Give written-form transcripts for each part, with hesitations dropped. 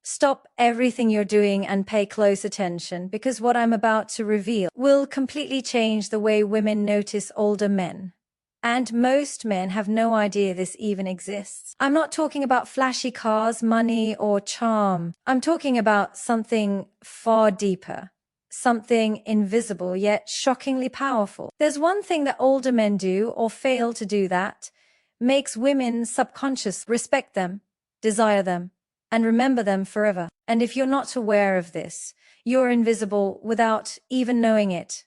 Stop everything you're doing and pay close attention, because what I'm about to reveal will completely change the way women notice older men. And most men have no idea this even exists. I'm not talking about flashy cars, money, or charm. I'm talking about something far deeper. Something invisible yet shockingly powerful. There's one thing that older men do or fail to do that makes women subconscious respect them, desire them, and remember them forever. And if you're not aware of this, you're invisible without even knowing it.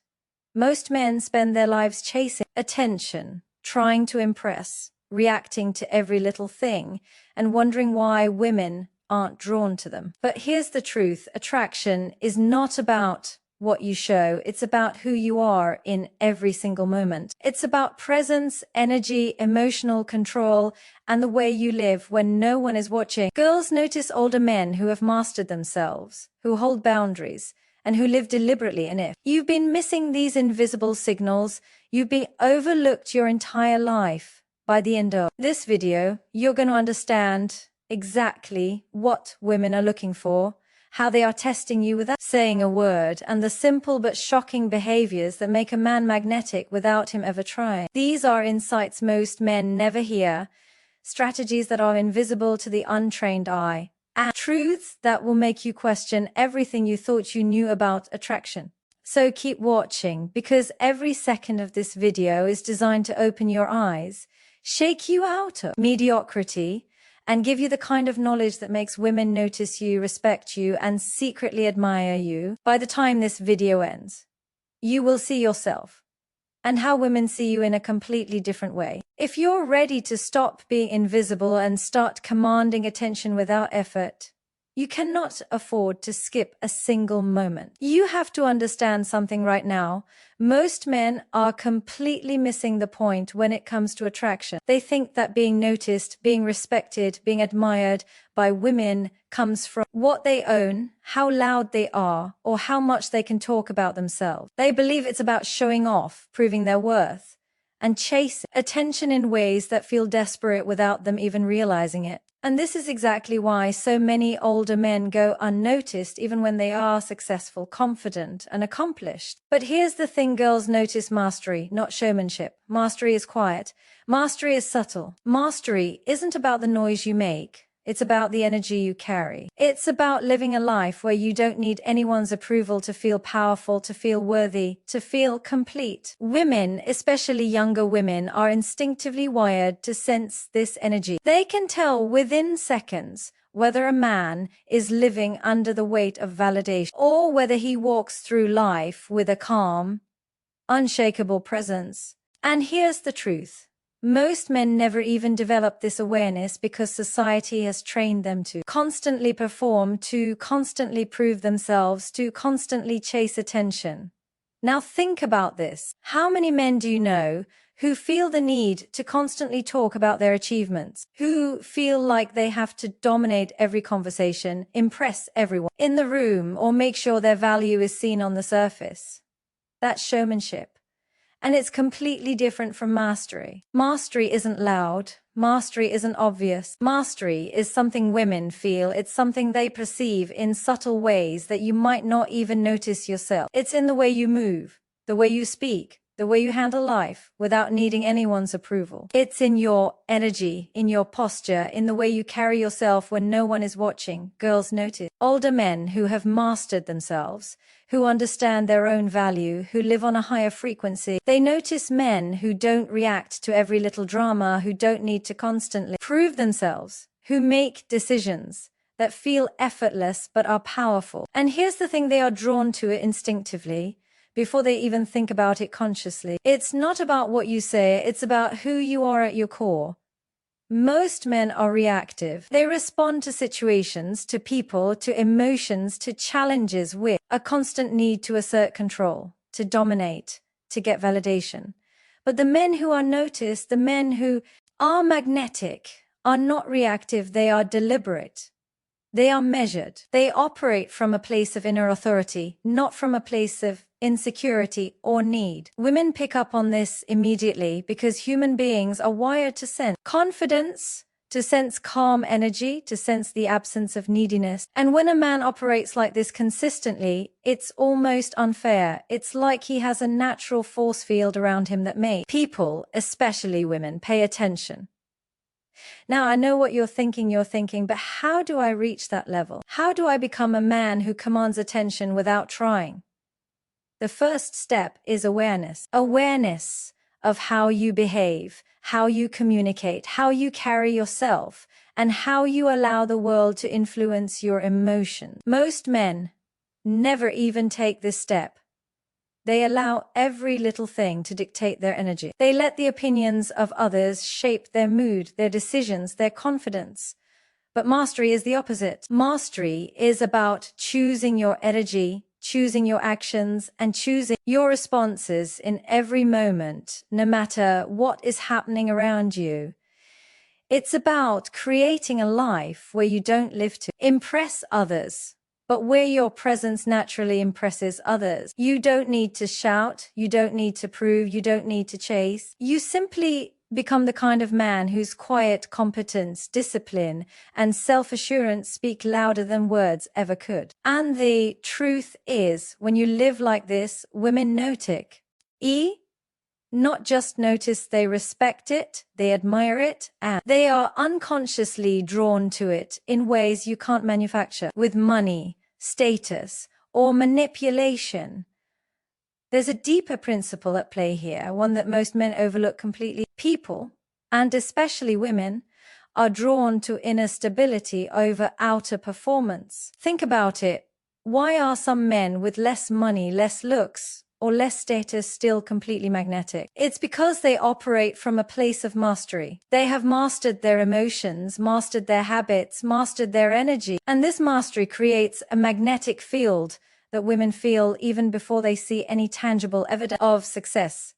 Most men spend their lives chasing attention, trying to impress, reacting to every little thing, and wondering why women aren't drawn to them. But here's the truth. Attraction is not about what you show. It's about who you are in every single moment. It's about presence, energy, emotional control, and the way you live when no one is watching. Girls notice older men who have mastered themselves, who hold boundaries, and who live deliberately. And if you've been missing these invisible signals, you've been overlooked your entire life. By the end of this video, you're going to understand exactly what women are looking for, how they are testing you without saying a word, and the simple but shocking behaviors that make a man magnetic without him ever trying. These are insights most men never hear, strategies that are invisible to the untrained eye, and truths that will make you question everything you thought you knew about attraction. So keep watching, because every second of this video is designed to open your eyes, shake you out of mediocrity, and give you the kind of knowledge that makes women notice you, respect you, and secretly admire you. By the time this video ends, you will see yourself and how women see you in a completely different way. If you're ready to stop being invisible and start commanding attention without effort, you cannot afford to skip a single moment. You have to understand something right now. Most men are completely missing the point when it comes to attraction. They think that being noticed, being respected, being admired by women comes from what they own, how loud they are, or how much they can talk about themselves. They believe it's about showing off, proving their worth, and chasing attention in ways that feel desperate without them even realizing it. And this is exactly why so many older men go unnoticed even when they are successful, confident, and accomplished. But here's the thing: girls notice mastery, not showmanship. Mastery is quiet. Mastery is subtle. Mastery isn't about the noise you make. It's about the energy you carry. It's about living a life where you don't need anyone's approval to feel powerful, to feel worthy, to feel complete. Women, especially younger women, are instinctively wired to sense this energy. They can tell within seconds whether a man is living under the weight of validation or whether he walks through life with a calm, unshakable presence. And here's the truth. Most men never even develop this awareness because society has trained them to constantly perform, to constantly prove themselves, to constantly chase attention. Now think about this. How many men do you know who feel the need to constantly talk about their achievements, who feel like they have to dominate every conversation, impress everyone in the room, or make sure their value is seen on the surface? That's showmanship. And it's completely different from mastery. Mastery isn't loud. Mastery isn't obvious. Mastery is something women feel. It's something they perceive in subtle ways that you might not even notice yourself. It's in the way you move, the way you speak, the way you handle life without needing anyone's approval. It's in your energy, in your posture, in the way you carry yourself when no one is watching. Girls notice older men who have mastered themselves, who understand their own value, who live on a higher frequency. They notice men who don't react to every little drama, who don't need to constantly prove themselves, who make decisions that feel effortless but are powerful. And here's the thing: they are drawn to it instinctively, before they even think about it consciously. It's not about what you say, it's about who you are at your core. Most men are reactive. They respond to situations, to people, to emotions, to challenges with a constant need to assert control, to dominate, to get validation. But the men who are noticed, the men who are magnetic, are not reactive, they are deliberate. They are measured. They operate from a place of inner authority, not from a place of insecurity or need. Women pick up on this immediately because human beings are wired to sense confidence, to sense calm energy, to sense the absence of neediness. And when a man operates like this consistently, it's almost unfair. It's like he has a natural force field around him that makes people, especially women, pay attention. Now, I know what you're thinking, but how do I reach that level? How do I become a man who commands attention without trying? The first step is awareness. Awareness of how you behave, how you communicate, how you carry yourself, and how you allow the world to influence your emotions. Most men never even take this step. They allow every little thing to dictate their energy. They let the opinions of others shape their mood, their decisions, their confidence. But mastery is the opposite. Mastery is about choosing your energy, choosing your actions, and choosing your responses in every moment, no matter what is happening around you. It's about creating a life where you don't live to impress others, but where your presence naturally impresses others. You don't need to shout, you don't need to prove, you don't need to chase. You simply become the kind of man whose quiet competence, discipline, and self-assurance speak louder than words ever could. And the truth is, when you live like this, women notice. Not just notice, they respect it, they admire it, and they are unconsciously drawn to it in ways you can't manufacture with money, status, or manipulation. There's a deeper principle at play here, one that most men overlook completely. People, and especially women, are drawn to inner stability over outer performance. Think about it. Why are some men with less money, less looks, or less status still completely magnetic? It's because they operate from a place of mastery. They have mastered their emotions, mastered their habits, mastered their energy, and this mastery creates a magnetic field that women feel even before they see any tangible evidence of success.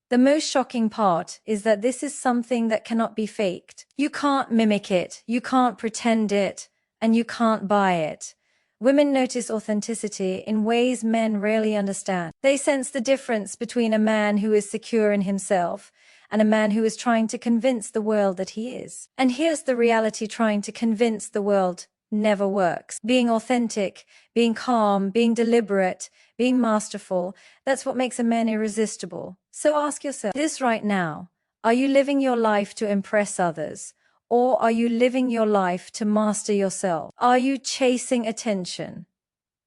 The most shocking part is that this is something that cannot be faked. You can't mimic it, you can't pretend it, and you can't buy it. Women notice authenticity in ways men rarely understand. They sense the difference between a man who is secure in himself and a man who is trying to convince the world that he is. And here's the reality: trying to convince the world never works. Being authentic, being calm, being deliberate, being masterful, that's what makes a man irresistible. So ask yourself this right now: are you living your life to impress others, or are you living your life to master yourself? Are you chasing attention,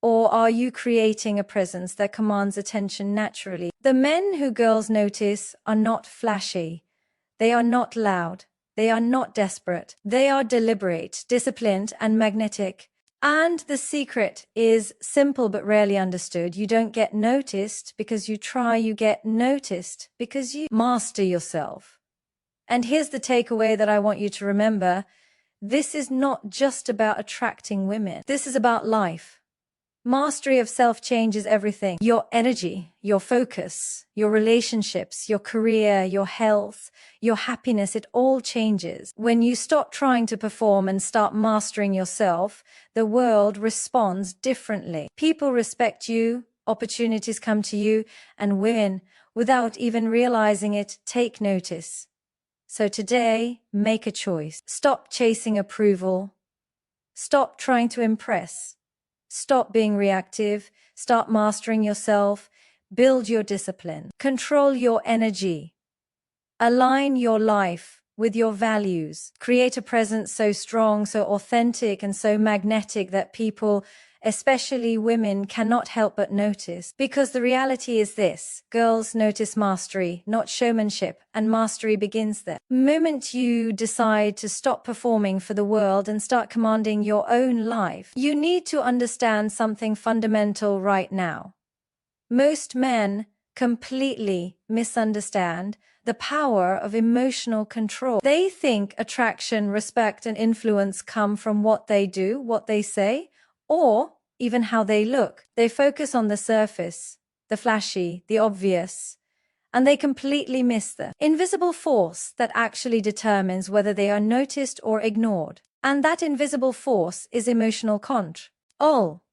or are you creating a presence that commands attention naturally? The men who girls notice are not flashy. They are not loud. They are not desperate. They are deliberate, disciplined, and magnetic. And the secret is simple but rarely understood. You don't get noticed because you try, you get noticed because you master yourself. And here's the takeaway that I want you to remember. This is not just about attracting women. This is about life. Mastery of self changes everything. Your energy, your focus, your relationships, your career, your health, your happiness, it all changes. When you stop trying to perform and start mastering yourself, the world responds differently. People respect you, opportunities come to you, and women, without even realizing it, take notice. So today, make a choice. Stop chasing approval. Stop trying to impress. Stop being reactive. Start mastering yourself. Build your discipline. Control your energy. Align your life with your values. Create a presence so strong, so authentic, and so magnetic that people, especially women, cannot help but notice. Because the reality is this: girls notice mastery, not showmanship, and mastery begins there. The moment you decide to stop performing for the world and start commanding your own life, you need to understand something fundamental right now. Most men completely misunderstand the power of emotional control. They think attraction, respect, and influence come from what they do, what they say, or even how they look. They focus on the surface, the flashy, the obvious, and they completely miss the invisible force that actually determines whether they are noticed or ignored. And that invisible force is emotional control.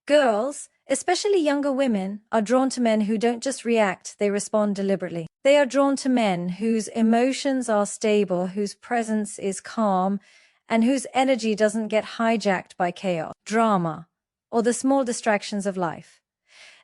Girls, especially younger women, are drawn to men who don't just react, they respond deliberately. They are drawn to men whose emotions are stable, whose presence is calm, and whose energy doesn't get hijacked by chaos, drama, or the small distractions of life.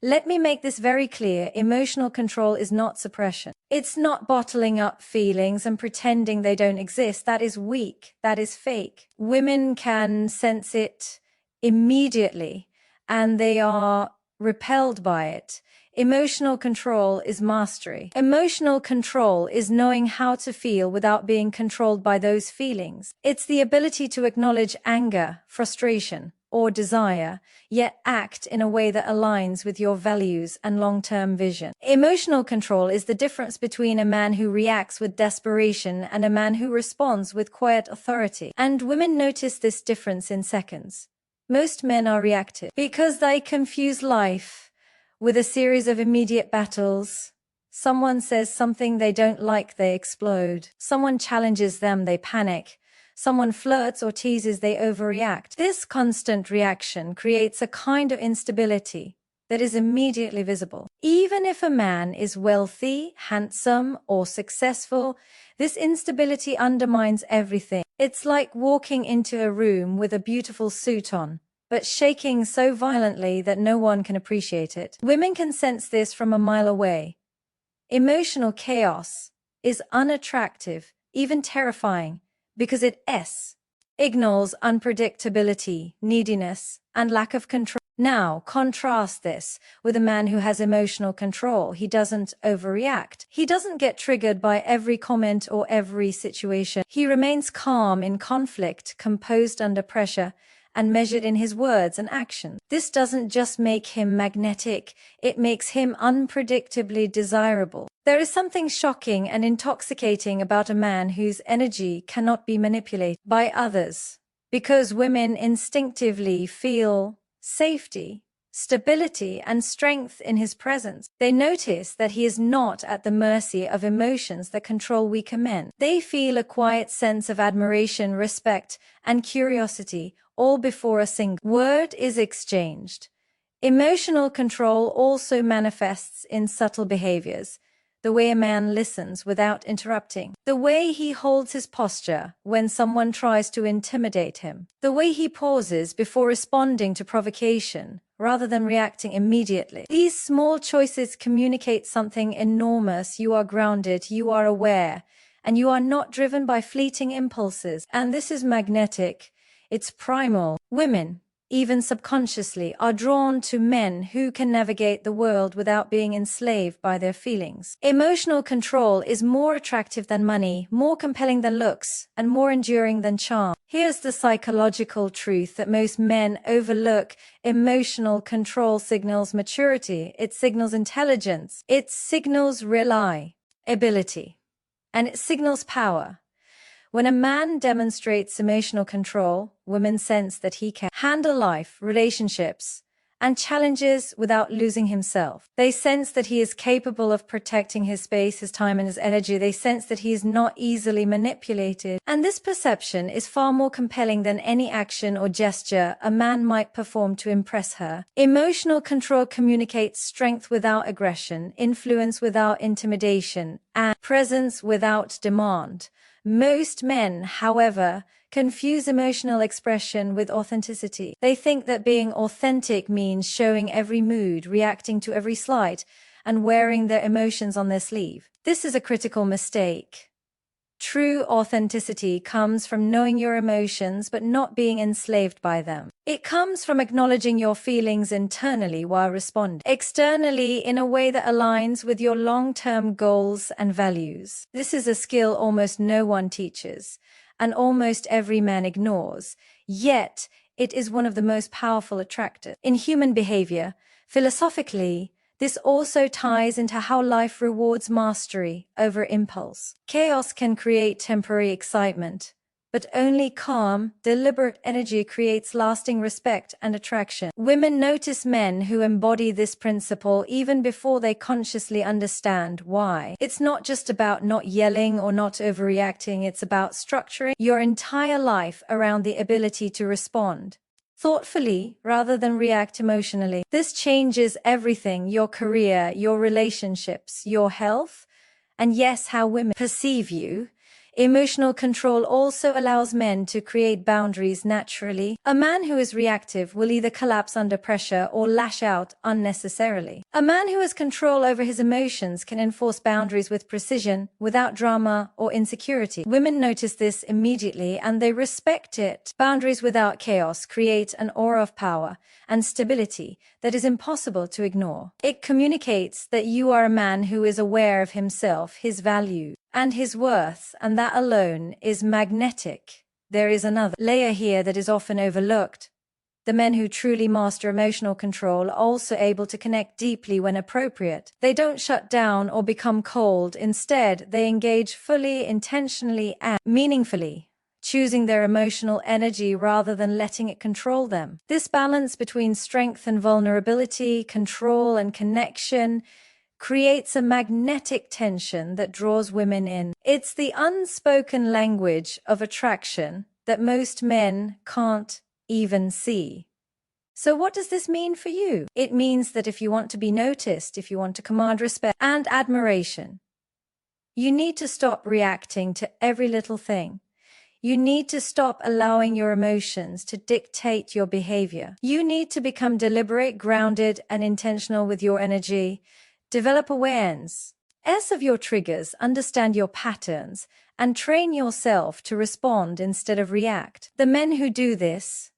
Let me make this very clear. Emotional control is not suppression. It's not bottling up feelings and pretending they don't exist. That is weak. That is fake. Women can sense it immediately, and they are repelled by it. Emotional control is mastery. Emotional control is knowing how to feel without being controlled by those feelings. It's the ability to acknowledge anger, frustration, or desire, yet act in a way that aligns with your values and long-term vision. Emotional control is the difference between a man who reacts with desperation and a man who responds with quiet authority. And women notice this difference in seconds. Most men are reactive because they confuse life with a series of immediate battles. Someone says something they don't like, they explode. Someone challenges them, they panic. Someone flirts or teases, they overreact. This constant reaction creates a kind of instability that is immediately visible. Even if a man is wealthy, handsome, or successful, this instability undermines everything. It's like walking into a room with a beautiful suit on, but shaking so violently that no one can appreciate it. Women can sense this from a mile away. Emotional chaos is unattractive, even terrifying, because it ignores unpredictability, neediness, and lack of control. Now, contrast this with a man who has emotional control. He doesn't overreact. He doesn't get triggered by every comment or every situation. He remains calm in conflict, composed under pressure, and measured in his words and actions. This doesn't just make him magnetic, it makes him unpredictably desirable. There is something shocking and intoxicating about a man whose energy cannot be manipulated by others, because women instinctively feel safety, stability, and strength in his presence. They notice that he is not at the mercy of emotions that control weaker men. They feel a quiet sense of admiration, respect, and curiosity, all before a single word is exchanged. Emotional control also manifests in subtle behaviors. The way a man listens without interrupting. The way he holds his posture when someone tries to intimidate him. The way he pauses before responding to provocation rather than reacting immediately. These small choices communicate something enormous. You are grounded, you are aware, and you are not driven by fleeting impulses. And this is magnetic. It's primal. Women, even subconsciously, are drawn to men who can navigate the world without being enslaved by their feelings. Emotional control is more attractive than money, more compelling than looks, and more enduring than charm. Here's the psychological truth that most men overlook. Emotional control signals maturity, it signals intelligence, it signals reliability, and it signals power. When a man demonstrates emotional control, women sense that he can handle life, relationships, and challenges without losing himself. They sense that he is capable of protecting his space, his time, and his energy. They sense that he is not easily manipulated. And this perception is far more compelling than any action or gesture a man might perform to impress her. Emotional control communicates strength without aggression, influence without intimidation, and presence without demand. Most men, however, confuse emotional expression with authenticity. They think that being authentic means showing every mood, reacting to every slight, and wearing their emotions on their sleeve. This is a critical mistake. True authenticity comes from knowing your emotions but not being enslaved by them. It comes from acknowledging your feelings internally while responding externally in a way that aligns with your long-term goals and values. This is a skill almost no one teaches, and almost every man ignores, yet it is one of the most powerful attractors in human behavior. Philosophically, this also ties into how life rewards mastery over impulse. Chaos can create temporary excitement, but only calm, deliberate energy creates lasting respect and attraction. Women notice men who embody this principle even before they consciously understand why. It's not just about not yelling or not overreacting, it's about structuring your entire life around the ability to respond. thoughtfully rather than react emotionally. This changes everything: your career, your relationships, your health, and yes, how women perceive you. Emotional control also allows men to create boundaries naturally. A man who is reactive will either collapse under pressure or lash out unnecessarily. A man who has control over his emotions can enforce boundaries with precision, without drama or insecurity. Women notice this immediately and they respect it. Boundaries without chaos create an aura of power and stability that is impossible to ignore. It communicates that you are a man who is aware of himself, his value, and his worth, and that alone is magnetic. There is another layer here that is often overlooked. The men who truly master emotional control are also able to connect deeply when appropriate. They don't shut down or become cold. Instead, they engage fully, intentionally, and meaningfully, choosing their emotional energy rather than letting it control them. This balance between strength and vulnerability, control and connection, creates a magnetic tension that draws women in. It's the unspoken language of attraction that most men can't even see. So what does this mean for you? It means that if you want to be noticed, if you want to command respect and admiration, you need to stop reacting to every little thing. You need to stop allowing your emotions to dictate your behavior. You need to become deliberate, grounded, and intentional with your energy. Develop awareness of your triggers, understand your patterns, and train yourself to respond instead of react. The men who do this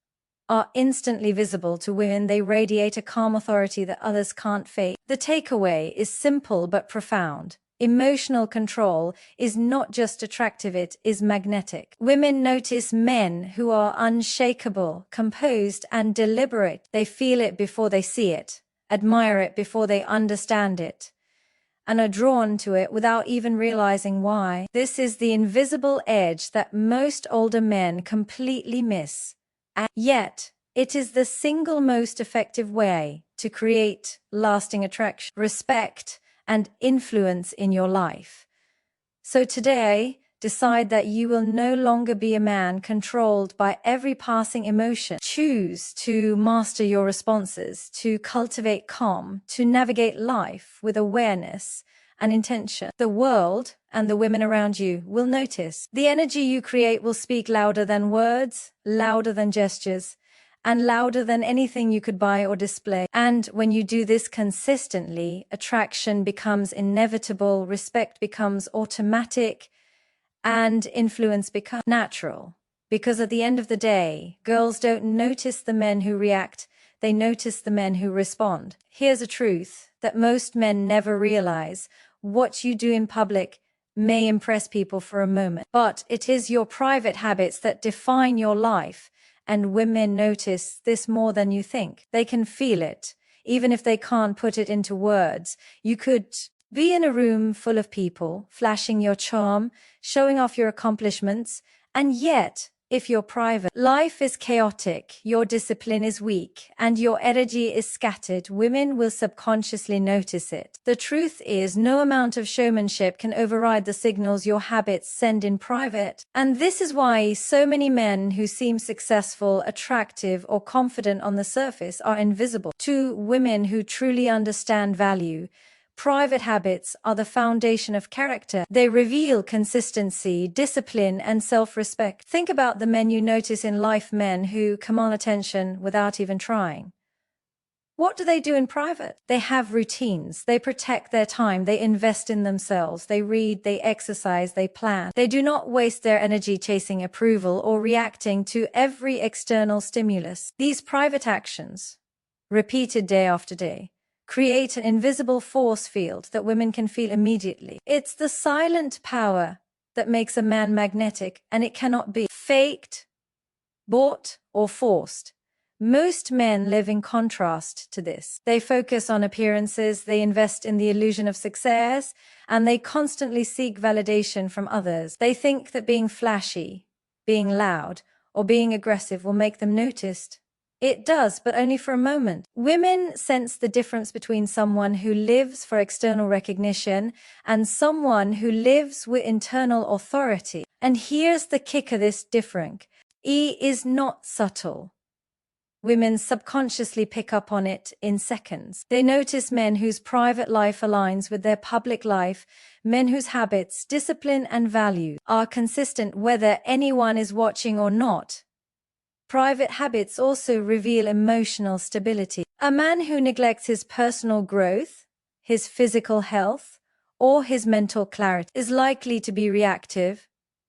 are instantly visible to women. They radiate a calm authority that others can't fake. The takeaway is simple but profound. Emotional control is not just attractive, it is magnetic. Women notice men who are unshakable, composed, and deliberate. They feel it before they see it, admire it before they understand it, and are drawn to it without even realizing why. This is the invisible edge that most older men completely miss. And yet, it is the single most effective way to create lasting attraction, respect, and influence in your life. So today, decide that you will no longer be a man controlled by every passing emotion. Choose to master your responses, to cultivate calm, to navigate life with awareness and intention. The world and the women around you will notice. The energy you create will speak louder than words, louder than gestures, and louder than anything you could buy or display. And when you do this consistently, attraction becomes inevitable, respect becomes automatic, and influence becomes natural. Because at the end of the day, girls don't notice the men who react, they notice the men who respond. Here's a truth that most men never realize. What you do in public may impress people for a moment, but it is your private habits that define your life, and women notice this more than you think. They can feel it, even if they can't put it into words. You could be in a room full of people, flashing your charm, showing off your accomplishments, and yet, if your private life is chaotic, your discipline is weak, and your energy is scattered, women will subconsciously notice it. The truth is, no amount of showmanship can override the signals your habits send in private. And this is why so many men who seem successful, attractive, or confident on the surface are invisible to women who truly understand value. Private habits are the foundation of character. They reveal consistency, discipline, and self-respect. Think about the men you notice in life, men who command attention without even trying. What do they do in private? They have routines. They protect their time. They invest in themselves. They read, they exercise, they plan. They do not waste their energy chasing approval or reacting to every external stimulus. These private actions, repeated day after day, create an invisible force field that women can feel immediately. It's the silent power that makes a man magnetic, and it cannot be faked, bought, or forced. Most men live in contrast to this. They focus on appearances, they invest in the illusion of success, and they constantly seek validation from others. They think that being flashy, being loud, or being aggressive will make them noticed. It does, but only for a moment. Women sense the difference between someone who lives for external recognition and someone who lives with internal authority. And here's the kicker: this difference is not subtle. women subconsciously pick up on it in seconds. They notice men whose private life aligns with their public life, men whose habits, discipline, and values are consistent whether anyone is watching or not. Private habits also reveal emotional stability. A man who neglects his personal growth, his physical health, or his mental clarity is likely to be reactive,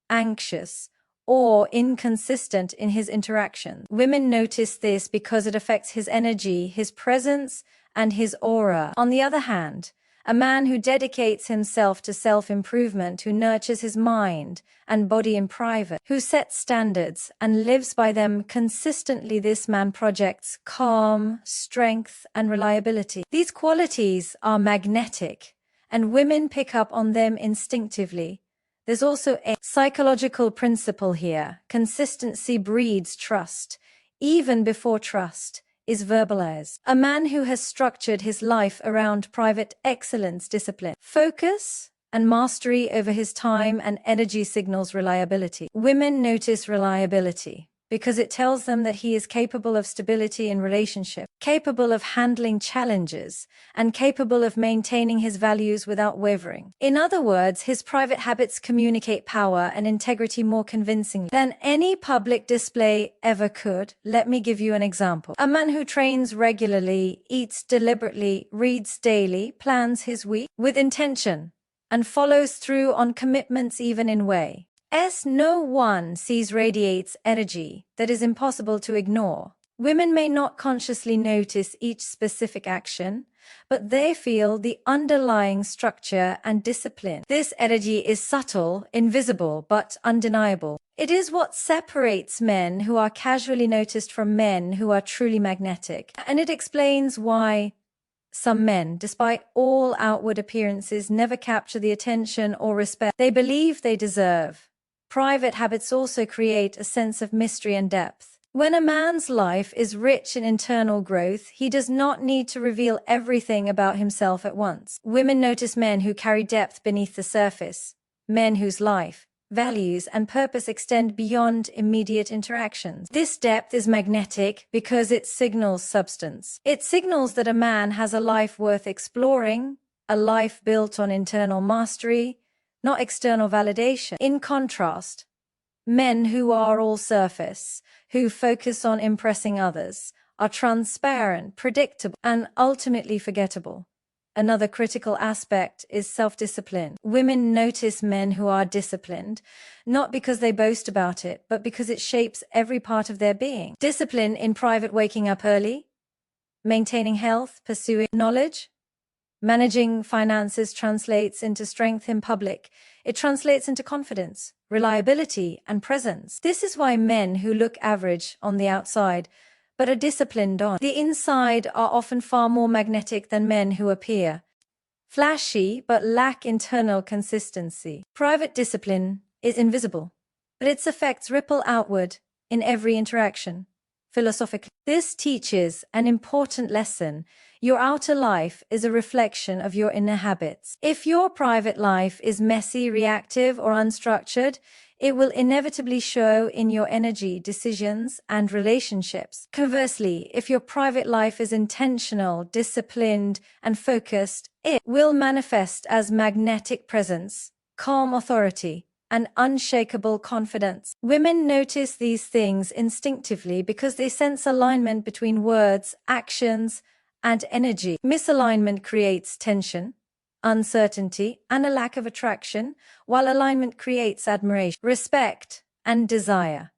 anxious, or inconsistent in his interactions. Women notice this because it affects his energy, his presence, and his aura. On the other hand, a man who dedicates himself to self-improvement, who nurtures his mind and body in private, who sets standards and lives by them consistently, this man projects calm, strength, and reliability. These qualities are magnetic, and women pick up on them instinctively. There's also a psychological principle here. Consistency breeds trust, even before trust is verbalized. A man who has structured his life around private excellence, discipline, focus, and mastery over his time and energy signals reliability. Women notice reliability because it tells them that he is capable of stability in relationship, capable of handling challenges, and capable of maintaining his values without wavering. In other words, his private habits communicate power and integrity more convincingly than any public display ever could. Let me give you an example. A man who trains regularly, eats deliberately, reads daily, plans his week with intention, and follows through on commitments even in ways no one sees radiates energy that is impossible to ignore. Women may not consciously notice each specific action, but they feel the underlying structure and discipline. This energy is subtle, invisible, but undeniable. It is what separates men who are casually noticed from men who are truly magnetic, and it explains why some men, despite all outward appearances, never capture the attention or respect they believe they deserve. Private habits also create a sense of mystery and depth. When a man's life is rich in internal growth, he does not need to reveal everything about himself at once. Women notice men who carry depth beneath the surface, men whose life, values, and purpose extend beyond immediate interactions. This depth is magnetic because it signals substance. It signals that a man has a life worth exploring, a life built on internal mastery, not external validation. In contrast, men who are all surface, who focus on impressing others, are transparent, predictable, and ultimately forgettable. Another critical aspect is self-discipline. Women notice men who are disciplined, not because they boast about it, but because it shapes every part of their being. Discipline in private: waking up early, maintaining health, pursuing knowledge, managing finances translates into strength in public. It translates into confidence, reliability, and presence. This is why men who look average on the outside but are disciplined on the inside are often far more magnetic than men who appear flashy but lack internal consistency. Private discipline is invisible, but its effects ripple outward in every interaction. Philosophically, this teaches an important lesson. Your outer life is a reflection of your inner habits. If your private life is messy, reactive, or unstructured, it will inevitably show in your energy, decisions, and relationships. Conversely, if your private life is intentional, disciplined, and focused, it will manifest as magnetic presence, calm authority, and unshakable confidence. Women notice these things instinctively because they sense alignment between words, actions, and energy. Misalignment creates tension, uncertainty, and a lack of attraction, while alignment creates admiration, respect, and desire.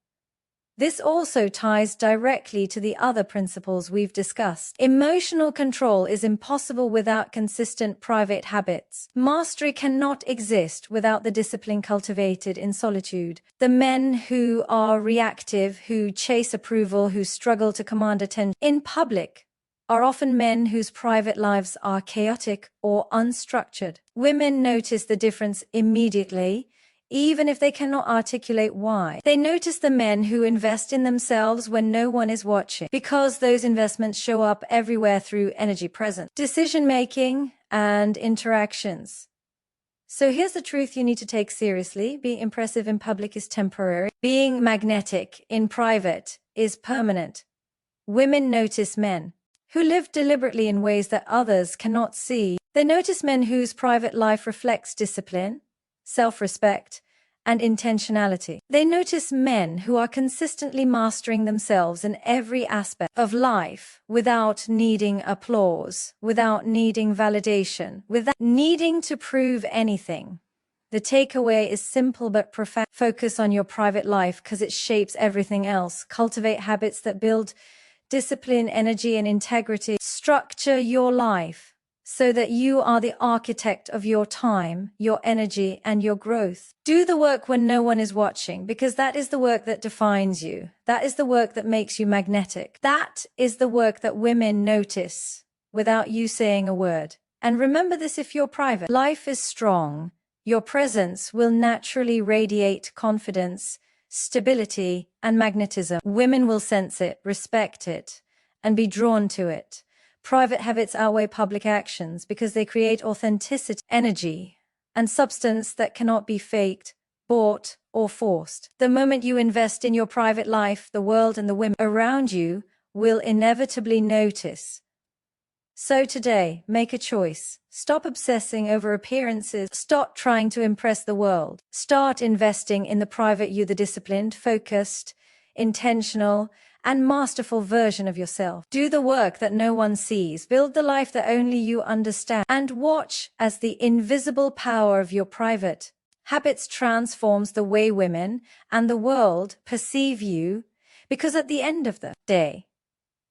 This also ties directly to the other principles we've discussed. Emotional control is impossible without consistent private habits. Mastery cannot exist without the discipline cultivated in solitude. The men who are reactive, who chase approval, who struggle to command attention in public, are often men whose private lives are chaotic or unstructured. Women notice the difference immediately, even if they cannot articulate why. They notice the men who invest in themselves when no one is watching, because those investments show up everywhere through energy present, decision-making, and interactions. So here's the truth you need to take seriously. Being impressive in public is temporary. Being magnetic in private is permanent. Women notice men who live deliberately in ways that others cannot see. They notice men whose private life reflects discipline, self-respect, and intentionality. They notice men who are consistently mastering themselves in every aspect of life without needing applause, without needing validation, without needing to prove anything. The takeaway is simple but profound. Focus on your private life because it shapes everything else. Cultivate habits that build discipline, energy, and integrity. Structure your life so that you are the architect of your time, your energy, and your growth. Do the work when no one is watching, because that is the work that defines you. That is the work that makes you magnetic. That is the work that women notice without you saying a word. And remember this: if your private life is strong, your presence will naturally radiate confidence, stability, and magnetism. Women will sense it, respect it, and be drawn to it. Private habits outweigh public actions because they create authenticity, energy, and substance that cannot be faked, bought, or forced. The moment you invest in your private life, the world and the women around you will inevitably notice. So today, make a choice. Stop obsessing over appearances. Stop trying to impress the world. Start investing in the private you, the disciplined, focused, intentional, and masterful version of yourself. Do the work that no one sees. Build the life that only you understand. And watch as the invisible power of your private habits transforms the way women and the world perceive you, because at the end of the day,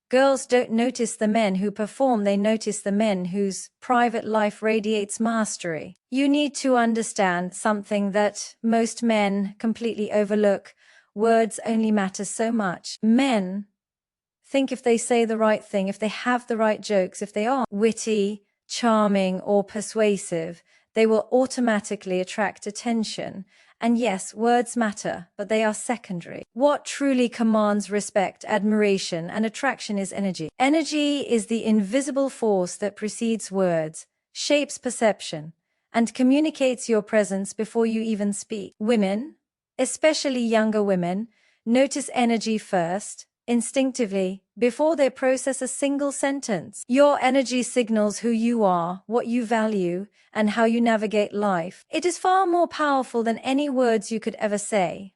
girls don't notice the men who perform, they notice the men whose private life radiates mastery. You need to understand something that most men completely overlook. Words only matter so much. Men think if they say the right thing, if they have the right jokes, if they are witty, charming, or persuasive, they will automatically attract attention. And yes, words matter, but they are secondary. What truly commands respect, admiration, and attraction is energy. Energy is the invisible force that precedes words, shapes perception, and communicates your presence before you even speak. Women, especially younger women, notice energy first, instinctively, before they process a single sentence. Your energy signals who you are, what you value, and how you navigate life. It is far more powerful than any words you could ever say.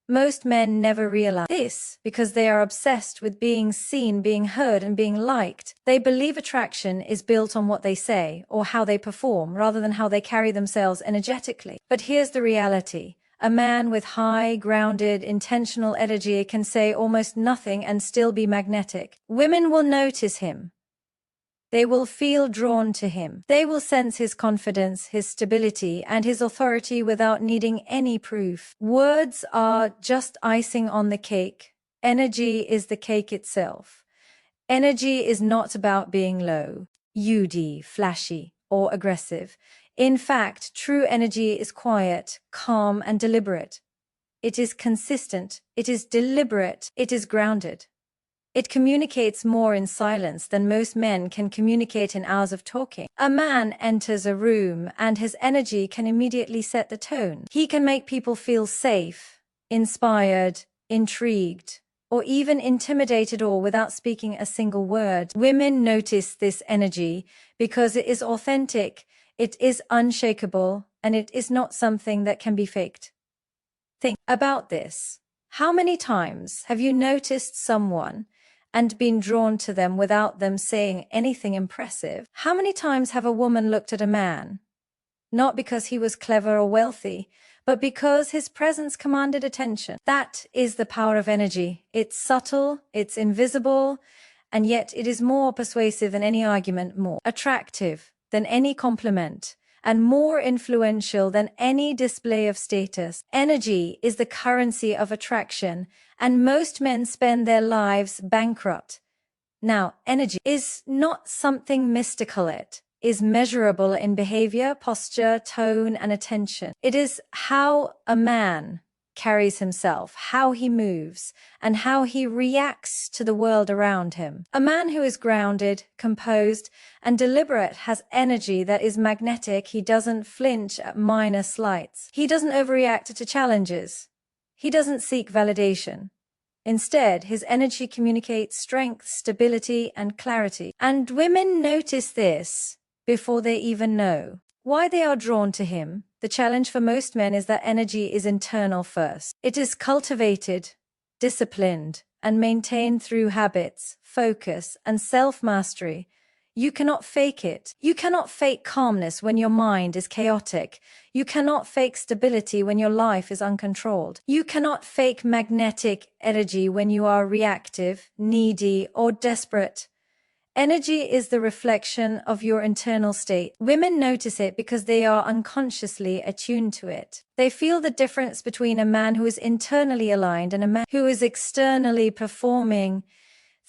Most men never realize this because they are obsessed with being seen, being heard, and being liked. They believe attraction is built on what they say or how they perform rather than how they carry themselves energetically. But here's the reality. A man with high, grounded, intentional energy can say almost nothing and still be magnetic. Women will notice him. They will feel drawn to him. They will sense his confidence, his stability, and his authority without needing any proof. Words are just icing on the cake. Energy is the cake itself. Energy is not about being low, flashy, or aggressive. In fact, true energy is quiet, calm, and deliberate. It is consistent, it is deliberate, it is grounded. It communicates more in silence than most men can communicate in hours of talking. A man enters a room and his energy can immediately set the tone. He can make people feel safe, inspired, intrigued, or even intimidated, all without speaking a single word. Women notice this energy because it is authentic, it is unshakable, and it is not something that can be faked. Think about this. How many times have you noticed someone and been drawn to them without them saying anything impressive? How many times have a woman looked at a man, not because he was clever or wealthy, but because his presence commanded attention? That is the power of energy. It's subtle, it's invisible, and yet it is more persuasive than any argument, more attractive than any compliment, and more influential than any display of status. Energy is the currency of attraction, and most men spend their lives bankrupt. Now, energy is not something mystical. It is measurable in behavior, posture, tone, and attention. It is how a man carries himself, how he moves, and how he reacts to the world around him. A man who is grounded, composed, and deliberate has energy that is magnetic. He doesn't flinch at minor slights. He doesn't overreact to challenges. He doesn't seek validation. Instead, his energy communicates strength, stability, and clarity. And women notice this before they even know why they are drawn to him. The challenge for most men is that energy is internal first. It is cultivated, disciplined, and maintained through habits, focus, and self-mastery. You cannot fake it. You cannot fake calmness when your mind is chaotic. You cannot fake stability when your life is uncontrolled. You cannot fake magnetic energy when you are reactive, needy, or desperate. Energy is the reflection of your internal state. Women notice it because they are unconsciously attuned to it. They feel the difference between a man who is internally aligned and a man who is externally performing.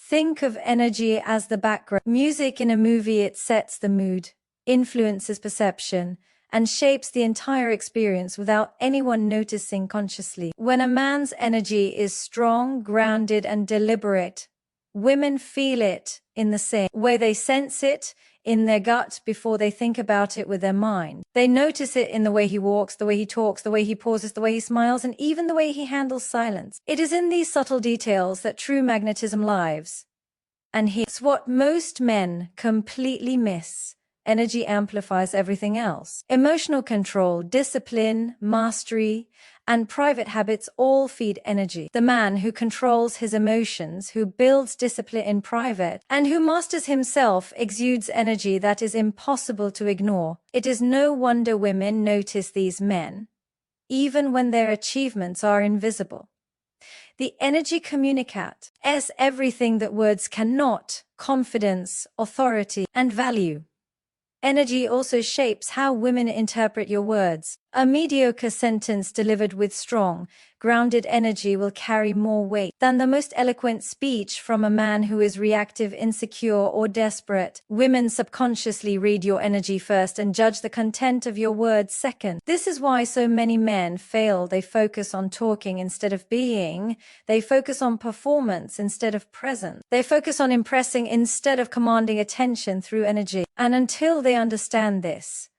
Think of energy as the background music in a movie. It sets the mood, influences perception, and shapes the entire experience without anyone noticing consciously. When a man's energy is strong, grounded, and deliberate, women feel it in the same way. They sense it in their gut before they think about it with their mind. They notice it in the way he walks, the way he talks, the way he pauses, the way he smiles, and even the way he handles silence. It is in these subtle details that true magnetism lives. And here's what most men completely miss. Energy amplifies everything else. Emotional control, discipline, mastery, and private habits all feed energy. The man who controls his emotions, who builds discipline in private, and who masters himself exudes energy that is impossible to ignore. It is no wonder women notice these men, even when their achievements are invisible. The energy communicates everything that words cannot: confidence, authority, and value. Energy also shapes how women interpret your words. A mediocre sentence delivered with strong, grounded energy will carry more weight than the most eloquent speech from a man who is reactive, insecure, or desperate. Women subconsciously read your energy first and judge the content of your words second. This is why so many men fail. They focus on talking instead of being. They focus on performance instead of presence. They focus on impressing instead of commanding attention through energy. And until they understand this,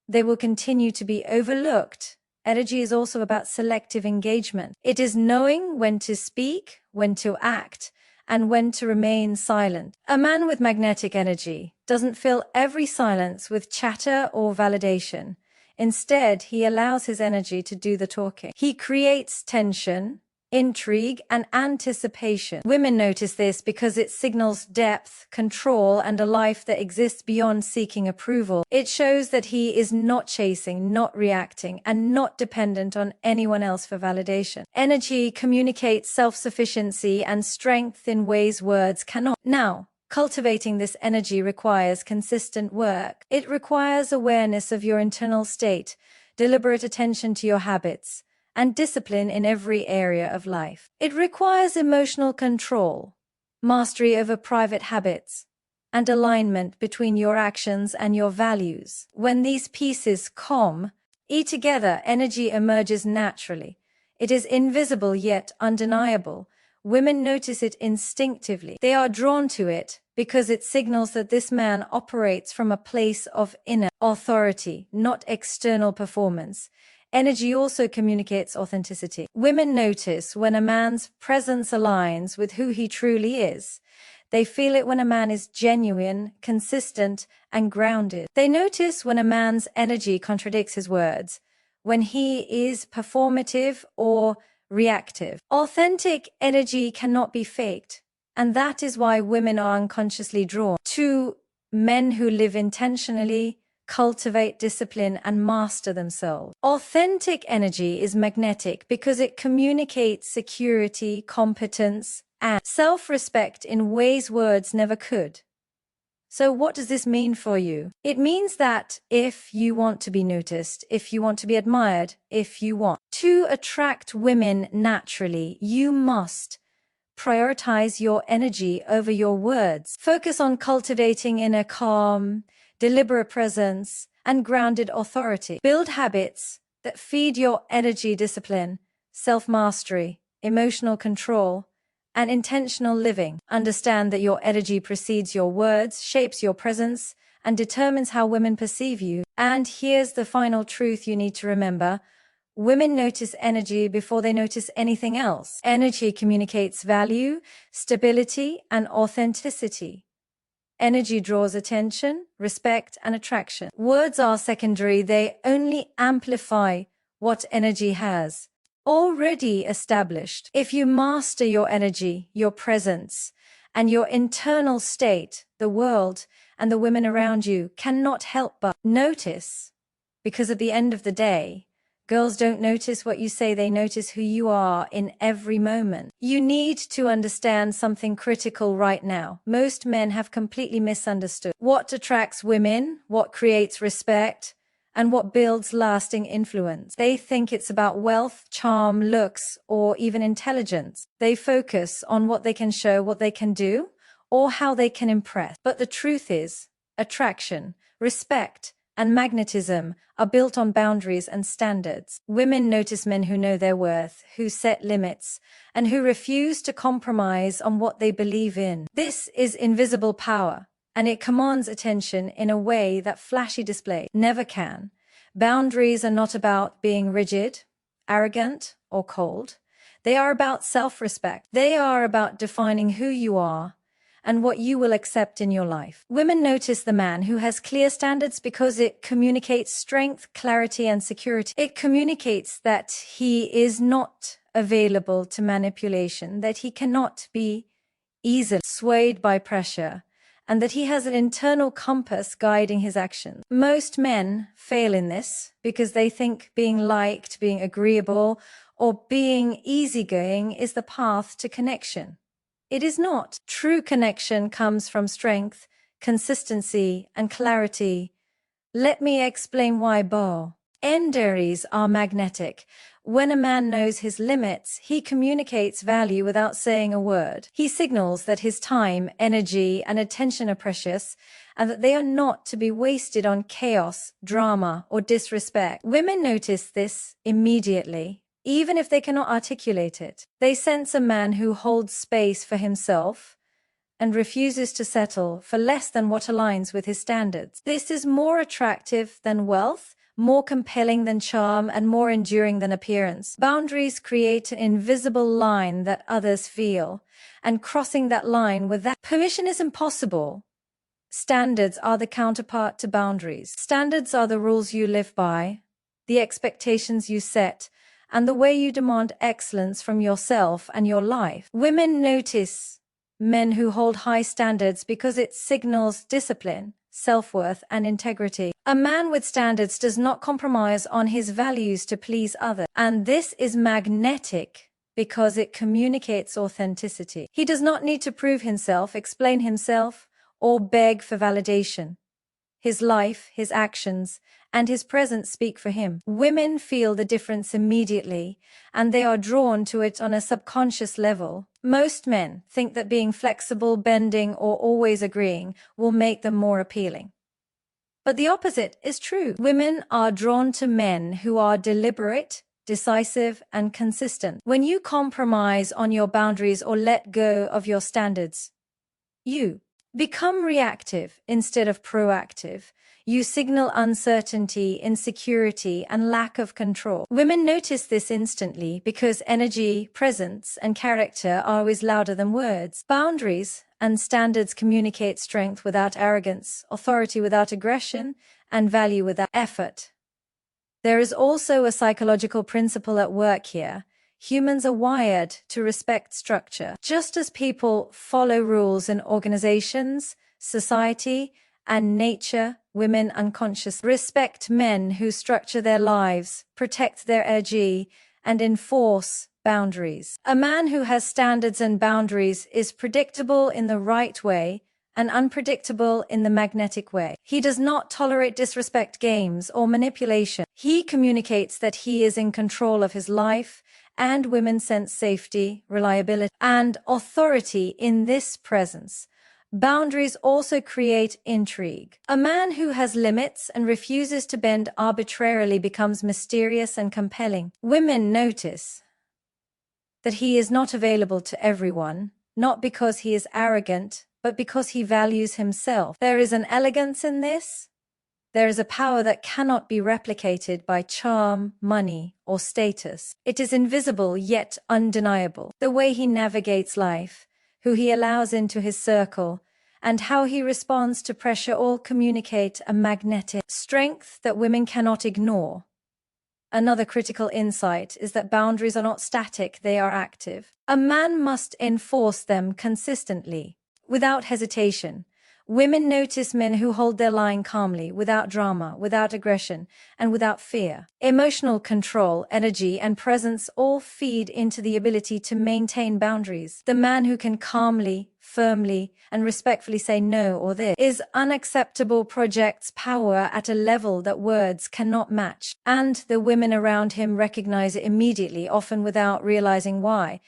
they will continue to be overlooked. Energy is also about selective engagement. It is knowing when to speak, when to act, and when to remain silent. A man with magnetic energy doesn't fill every silence with chatter or validation. Instead, he allows his energy to do the talking. He creates tension, intrigue, and anticipation. Women notice this because it signals depth, control, and a life that exists beyond seeking approval. It shows that he is not chasing, not reacting, and not dependent on anyone else for validation. Energy communicates self-sufficiency and strength in ways words cannot. Now, cultivating this energy requires consistent work. It requires awareness of your internal state, deliberate attention to your habits, and discipline in every area of life. It requires emotional control, mastery over private habits, and alignment between your actions and your values. When these pieces come together, energy emerges naturally. It is invisible yet undeniable. Women notice it instinctively. They are drawn to it because it signals that this man operates from a place of inner authority, not external performance. Energy also communicates authenticity. Women notice when a man's presence aligns with who he truly is. They feel it when a man is genuine, consistent, and grounded. They notice when a man's energy contradicts his words, when he is performative or reactive. Authentic energy cannot be faked, and that is why women are unconsciously drawn to men who live intentionally, cultivate discipline, and master themselves. Authentic energy is magnetic because it communicates security, competence, and self-respect in ways words never could. So what does this mean for you? It means that if you want to be noticed, if you want to be admired, if you want to attract women naturally, you must prioritize your energy over your words. Focus on cultivating inner calm, deliberate presence, and grounded authority. Build habits that feed your energy: discipline, self-mastery, emotional control, and intentional living. Understand that your energy precedes your words, shapes your presence, and determines how women perceive you. And here's the final truth you need to remember. Women notice energy before they notice anything else. Energy communicates value, stability, and authenticity. Energy draws attention, respect, and attraction. Words are secondary, they only amplify what energy has already established. If you master your energy, your presence, and your internal state, the world and the women around you cannot help but notice. Because at the end of the day, girls don't notice what you say, they notice who you are in every moment. You need to understand something critical right now. Most men have completely misunderstood what attracts women, what creates respect, and what builds lasting influence. They think it's about wealth, charm, looks, or even intelligence. They focus on what they can show, what they can do, or how they can impress. But the truth is, attraction, respect, and magnetism are built on boundaries and standards. Women notice men who know their worth, who set limits, and who refuse to compromise on what they believe in. This is invisible power, and it commands attention in a way that flashy display never can. Boundaries are not about being rigid, arrogant, or cold. They are about self-respect. They are about defining who you are and what you will accept in your life. Women notice the man who has clear standards because it communicates strength, clarity, and security. It communicates that he is not available to manipulation, that he cannot be easily swayed by pressure, and that he has an internal compass guiding his actions. Most men fail in this because they think being liked, being agreeable, or being easygoing is the path to connection. It is not. True connection comes from strength, consistency, and clarity. Let me explain why. Boundaries are magnetic. When a man knows his limits, he communicates value without saying a word. He signals that his time, energy, and attention are precious, and that they are not to be wasted on chaos, drama, or disrespect. Women notice this immediately. Even if they cannot articulate it, they sense a man who holds space for himself and refuses to settle for less than what aligns with his standards. This is more attractive than wealth, more compelling than charm, and more enduring than appearance. Boundaries create an invisible line that others feel, and crossing that line without permission is impossible. Standards are the counterpart to boundaries. Standards are the rules you live by, the expectations you set, and the way you demand excellence from yourself and your life. Women notice men who hold high standards because it signals discipline, self-worth, and integrity. A man with standards does not compromise on his values to please others, and this is magnetic because it communicates authenticity. He does not need to prove himself, explain himself, or beg for validation. His life, his actions, and his presence speak for him. Women feel the difference immediately, and they are drawn to it on a subconscious level. Most men think that being flexible, bending, or always agreeing will make them more appealing. But the opposite is true. Women are drawn to men who are deliberate, decisive, and consistent. When you compromise on your boundaries or let go of your standards, you become reactive instead of proactive. You signal uncertainty, insecurity, and lack of control. Women notice this instantly because energy, presence, and character are always louder than words. Boundaries and standards communicate strength without arrogance, authority without aggression, and value without effort. There is also a psychological principle at work here. Humans are wired to respect structure. Just as people follow rules in organizations, society, and nature, women unconsciously respect men who structure their lives, protect their energy, and enforce boundaries. A man who has standards and boundaries is predictable in the right way and unpredictable in the magnetic way. He does not tolerate disrespect, games, or manipulation. He communicates that he is in control of his life, and women sense safety, reliability, and authority in this presence. Boundaries also create intrigue. A man who has limits and refuses to bend arbitrarily becomes mysterious and compelling. Women notice that he is not available to everyone, not because he is arrogant, but because he values himself. There is an elegance in this, There is a power that cannot be replicated by charm, money, or status. It is invisible yet undeniable. The way he navigates life, who he allows into his circle, and how he responds to pressure all communicate a magnetic strength that women cannot ignore. Another critical insight is that boundaries are not static, they are active. A man must enforce them consistently, without hesitation. Women notice men who hold their line calmly, without drama, without aggression, and without fear. Emotional control, energy, and presence all feed into the ability to maintain boundaries. The man who can calmly, firmly, and respectfully say no or this is unacceptable projects power at a level that words cannot match. And the women around him recognize it immediately, often without realizing why.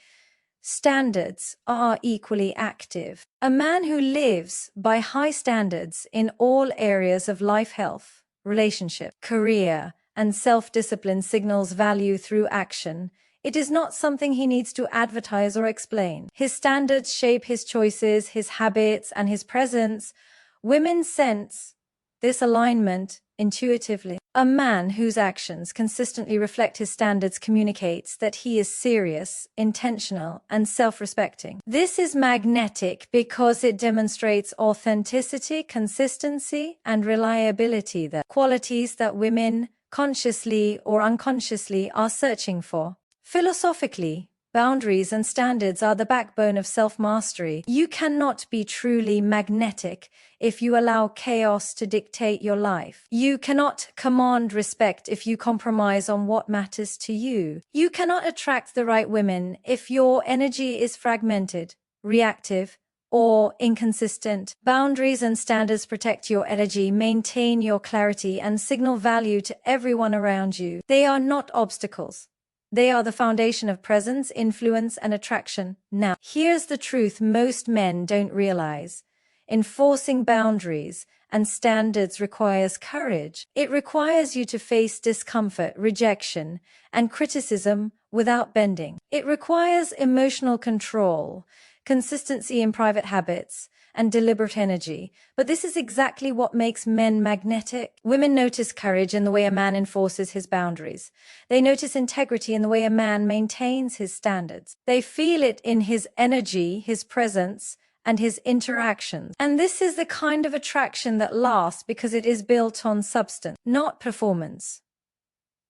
Standards are equally active. A man who lives by high standards in all areas of life, health, relationship, career, and self-discipline signals value through action. It is not something he needs to advertise or explain. His standards shape his choices, his habits, and his presence. Women sense this alignment intuitively. A man whose actions consistently reflect his standards communicates that he is serious, intentional, and self-respecting. This is magnetic because it demonstrates authenticity, consistency, and reliability, the qualities that women, consciously or unconsciously, are searching for. Philosophically, boundaries and standards are the backbone of self-mastery. You cannot be truly magnetic if you allow chaos to dictate your life. You cannot command respect if you compromise on what matters to you. You cannot attract the right women if your energy is fragmented, reactive, or inconsistent. Boundaries and standards protect your energy, maintain your clarity, and signal value to everyone around you. They are not obstacles. They are the foundation of presence, influence, and attraction. Now, here's the truth most men don't realize. Enforcing boundaries and standards requires courage. It requires you to face discomfort, rejection, and criticism without bending. It requires emotional control, consistency in private habits, and deliberate energy. But this is exactly what makes men magnetic. Women notice courage in the way a man enforces his boundaries. They notice integrity in the way a man maintains his standards. They feel it in his energy, his presence, and his interactions. And this is the kind of attraction that lasts because it is built on substance, not performance.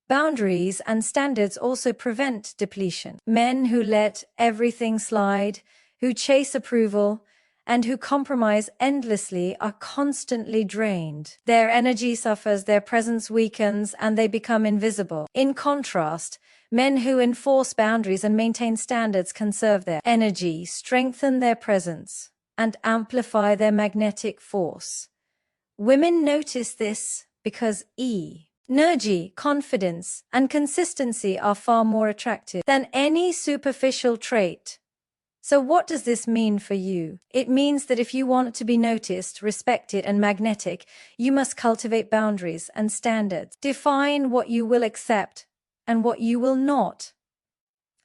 Boundaries and standards also prevent depletion. Men who let everything slide, who chase approval, and who compromise endlessly are constantly drained. Their energy suffers, their presence weakens, and they become invisible. In contrast, men who enforce boundaries and maintain standards conserve their energy, strengthen their presence, and amplify their magnetic force. Women notice this because energy, confidence, and consistency are far more attractive than any superficial trait. So what does this mean for you? It means that if you want to be noticed, respected, and magnetic, you must cultivate boundaries and standards. Define what you will accept and what you will not.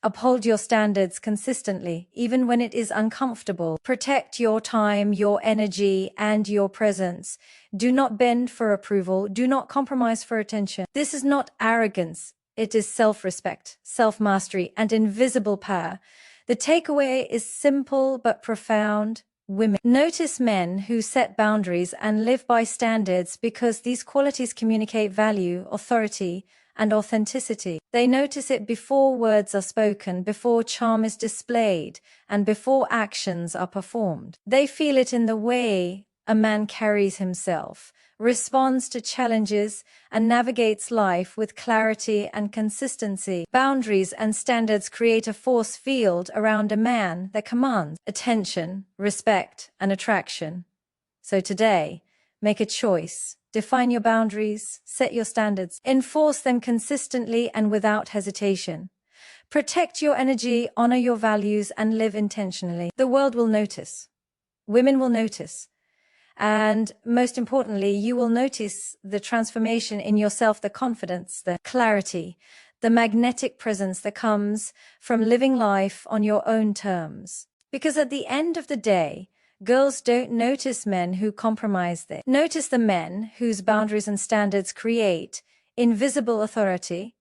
Uphold your standards consistently, even when it is uncomfortable. Protect your time, your energy, and your presence. Do not bend for approval. Do not compromise for attention. This is not arrogance. It is self-respect, self-mastery, and invisible power. The takeaway is simple but profound. Women notice men who set boundaries and live by standards because these qualities communicate value, authority, and authenticity. They notice it before words are spoken, before charm is displayed, and before actions are performed. They feel it in the way a man carries himself, responds to challenges, and navigates life with clarity and consistency. Boundaries and standards create a force field around a man that commands attention, respect, and attraction. So today, make a choice. Define your boundaries, set your standards, enforce them consistently and without hesitation. Protect your energy, honor your values, and live intentionally. The world will notice. Women will notice. And most importantly, you will notice the transformation in yourself, the confidence, the clarity, the magnetic presence that comes from living life on your own terms. Because at the end of the day, Girls don't notice men who compromise this. Notice the men whose boundaries and standards create invisible authority.